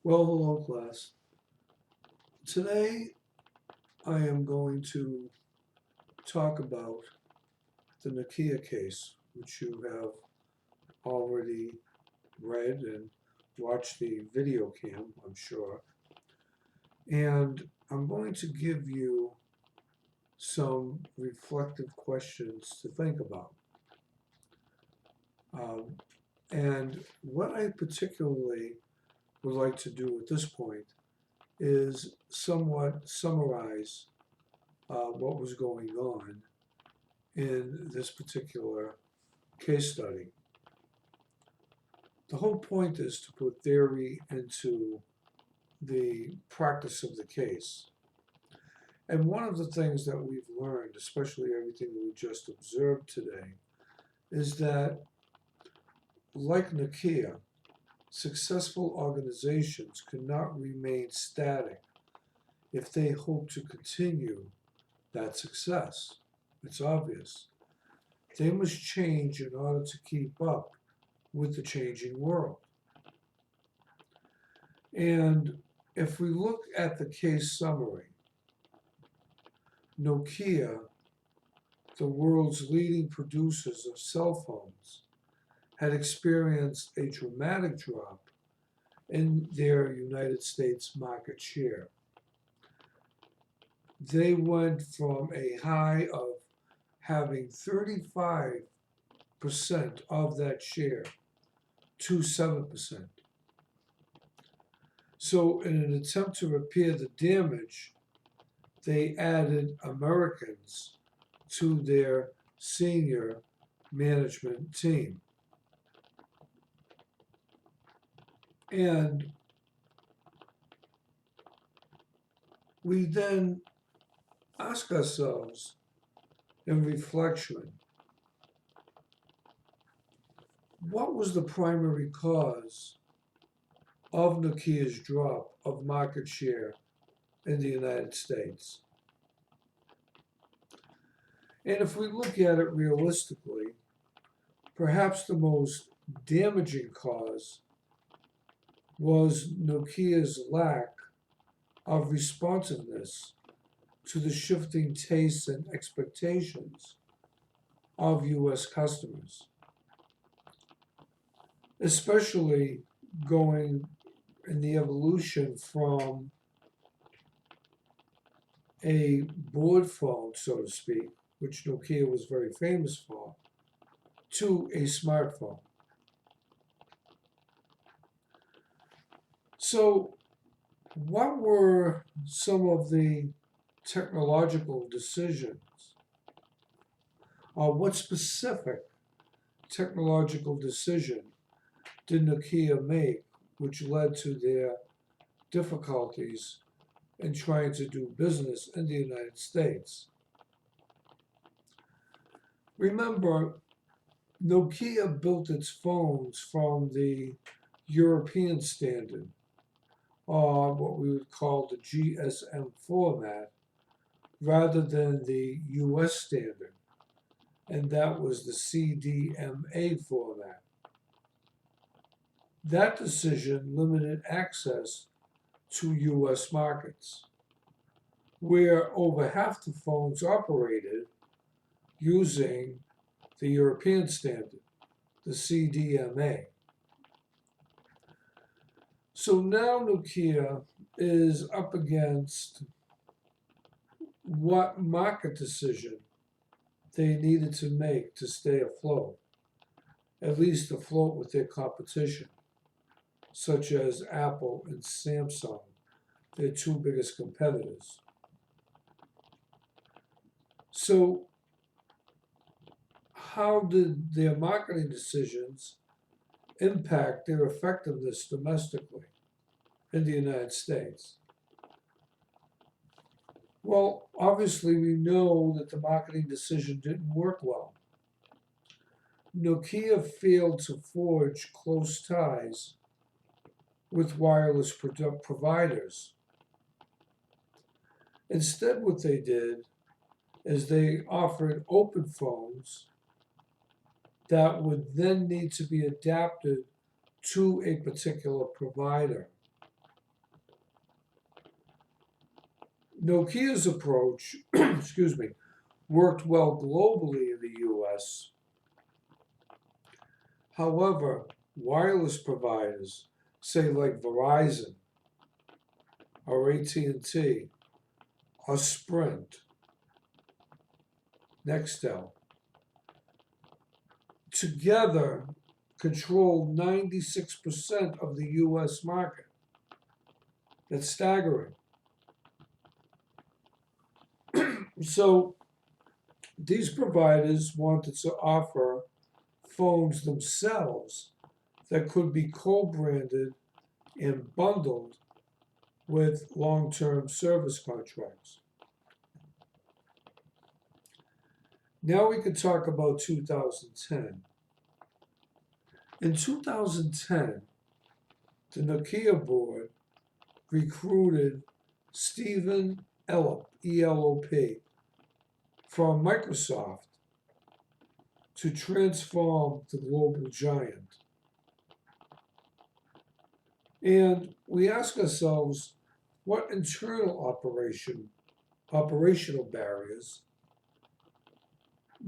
Well, hello, class. Today I am going to talk about the Nokia case, which you have already read and watched the video cam, I'm sure. And I'm going to give you some reflective questions to think about. Um, and what I particularly would like to do at this point is somewhat summarize what was going on in this particular case study. The whole point is to put theory into the practice of the case. And one of the things that we've learned, especially everything that we just observed today, is that, like Nokia, successful organizations cannot remain static if they hope to continue that success. It's obvious. They must change in order to keep up with the changing world. And if we look at the case summary, Nokia, the world's leading producers of cell phones, had experienced a dramatic drop in their United States market share. They went from a high of having 35% of that share to 7%. So, in an attempt to repair the damage, they added Americans to their senior management team. And we then ask ourselves in reflection, what was the primary cause of Nokia's drop of market share in the United States? And if we look at it realistically, perhaps the most damaging cause was Nokia's lack of responsiveness to the shifting tastes and expectations of US customers, especially going in the evolution from a board phone, so to speak, which Nokia was very famous for, to a smartphone. So, what were some of the technological decisions, or what specific technological decision did Nokia make which led to their difficulties in trying to do business in the United States? Remember, Nokia built its phones from the European standard, or what we would call the GSM format, rather than the US standard, and that was the CDMA format. That decision limited access to US markets, where over half the phones operated using the European standard, the CDMA. So now Nokia is up against what market decision they needed to make to stay afloat, at least afloat with their competition, such as Apple and Samsung, their two biggest competitors. So, how did their marketing decisions impact their effectiveness domestically in the United States? Well, obviously, we know that the marketing decision didn't work well. Nokia failed to forge close ties with wireless providers. Instead, what they did is they offered open phones that would then need to be adapted to a particular provider. Nokia's approach, excuse me, worked well globally in the US. However, wireless providers, say like Verizon or AT&T or Sprint, Nextel, together control 96% of the US market. That's staggering. So these providers wanted to offer phones themselves that could be co-branded and bundled with long-term service contracts. Now we could talk about 2010. In 2010, the Nokia board recruited Stephen Elop, E-L-O-P, from Microsoft to transform the global giant. And we ask ourselves, what internal operational barriers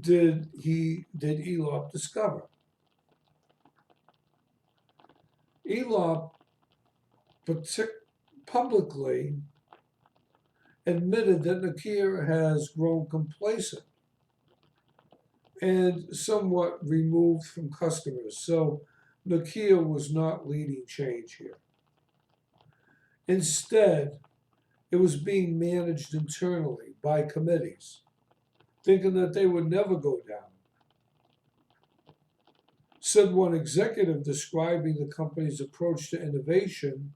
did Elop discover? Elop publicly admitted that Nokia has grown complacent and somewhat removed from customers. So Nokia was not leading change here. Instead, it was being managed internally by committees, thinking that they would never go down. Said one executive describing the company's approach to innovation,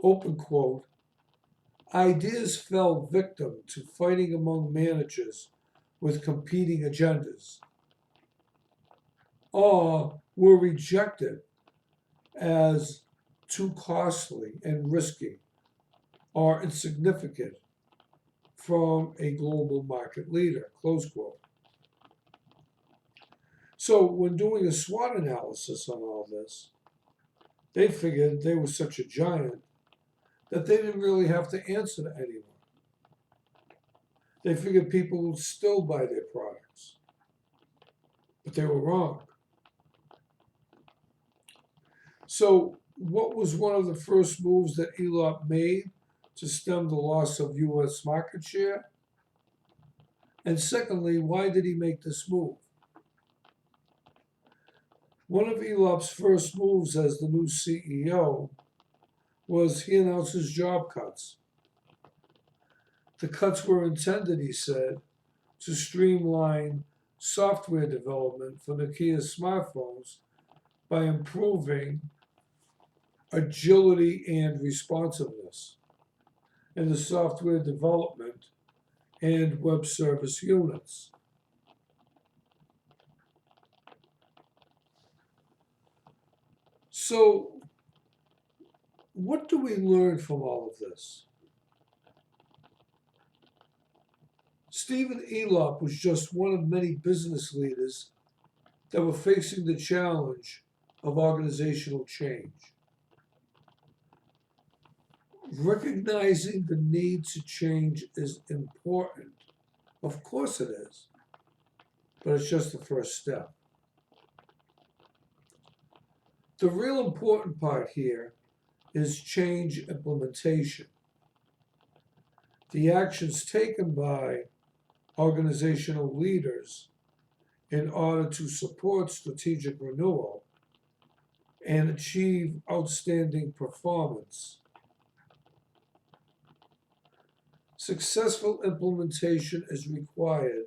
open quote, ideas fell victim to fighting among managers with competing agendas, or were rejected as too costly and risky or insignificant from a global market leader, close quote. So when doing a SWOT analysis on all this, they figured they were such a giant that they didn't really have to answer to anyone. They figured people would still buy their products. But they were wrong. So what was one of the first moves that Elop made to stem the loss of US market share? And secondly, why did he make this move? One of Elop's first moves as the new CEO was he announced his job cuts. The cuts were intended, he said, to streamline software development for Nokia smartphones by improving agility and responsiveness in the software development and web service units. So, what do we learn from all of this? Stephen Elop was just one of many business leaders that were facing the challenge of organizational change. Recognizing the need to change is important. Of course it is, but it's just the first step. The real important part here is change implementation. The actions taken by organizational leaders in order to support strategic renewal and achieve outstanding performance. Successful implementation is required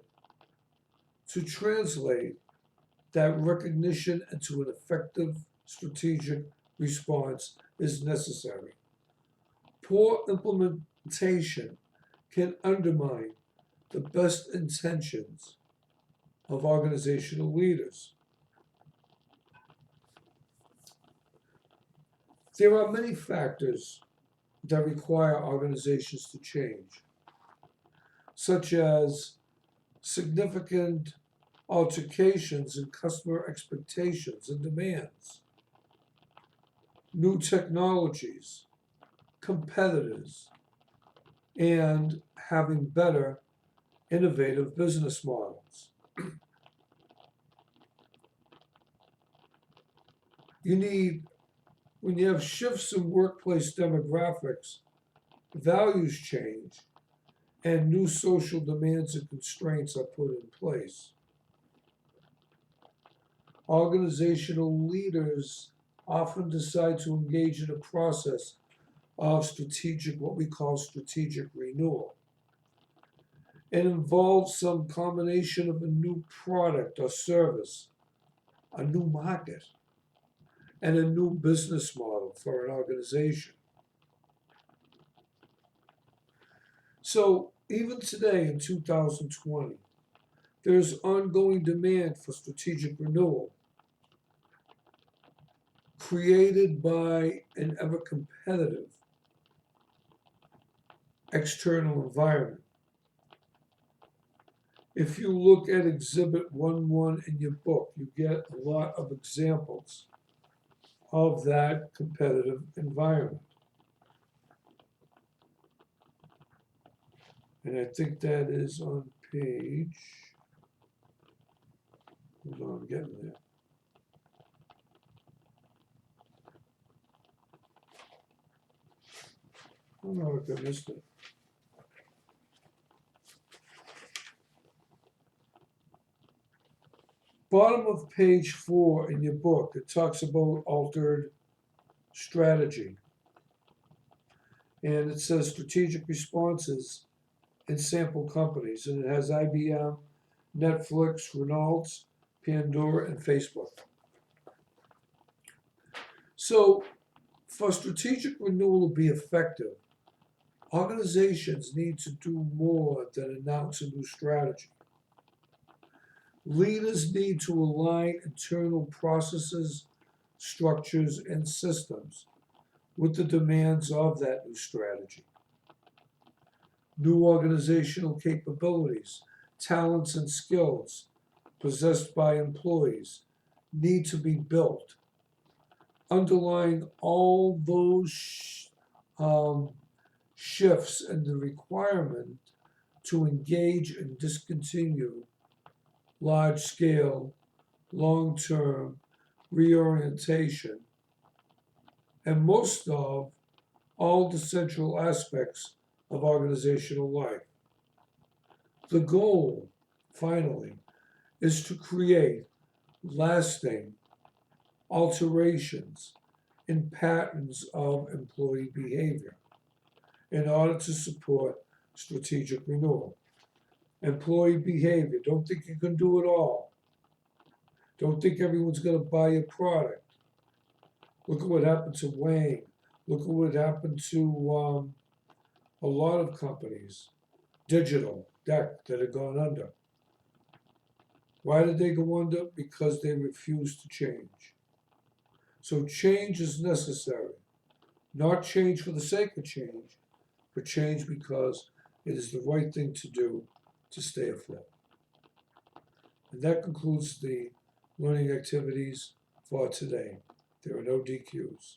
to translate that recognition into an effective strategic response is necessary. Poor implementation can undermine the best intentions of organizational leaders. There are many factors that require organizations to change, such as significant altercations in customer expectations and demands, new technologies, competitors, and having better, innovative business models. You need, when you have shifts in workplace demographics, values change, and new social demands and constraints are put in place. Organizational leaders often decide to engage in a process of strategic, what we call strategic renewal. It involves some combination of a new product or service, a new market, and a new business model for an organization. So even today in 2020, there's ongoing demand for strategic renewal created by an ever competitive external environment. If you look at Exhibit 1.1 in your book, you get a lot of examples of that competitive environment. And I think that is on page, hold on, I'm getting there. Oh no, I missed it. Bottom of page 4 in your book, it talks about altered strategy. And it says strategic responses in sample companies. And it has IBM, Netflix, Renault, Pandora, and Facebook. So for strategic renewal to be effective, organizations need to do more than announce a new strategy. Leaders need to align internal processes, structures, and systems with the demands of that new strategy. New organizational capabilities, talents, and skills possessed by employees need to be built. Underlying all those shifts and the requirement to engage and discontinue large-scale, long-term reorientation, and most of all the central aspects of organizational life. The goal, finally, is to create lasting alterations in patterns of employee behavior in order to support strategic renewal. Employee behavior, don't think you can do it all. Don't think everyone's going to buy your product. Look at what happened to Wayne. Look at what happened to a lot of companies, digital, DEC, that have gone under. Why did they go under? Because they refused to change. So change is necessary. Not change for the sake of change, but change because it is the right thing to do to stay afloat. And that concludes the learning activities for today. There are no DQs.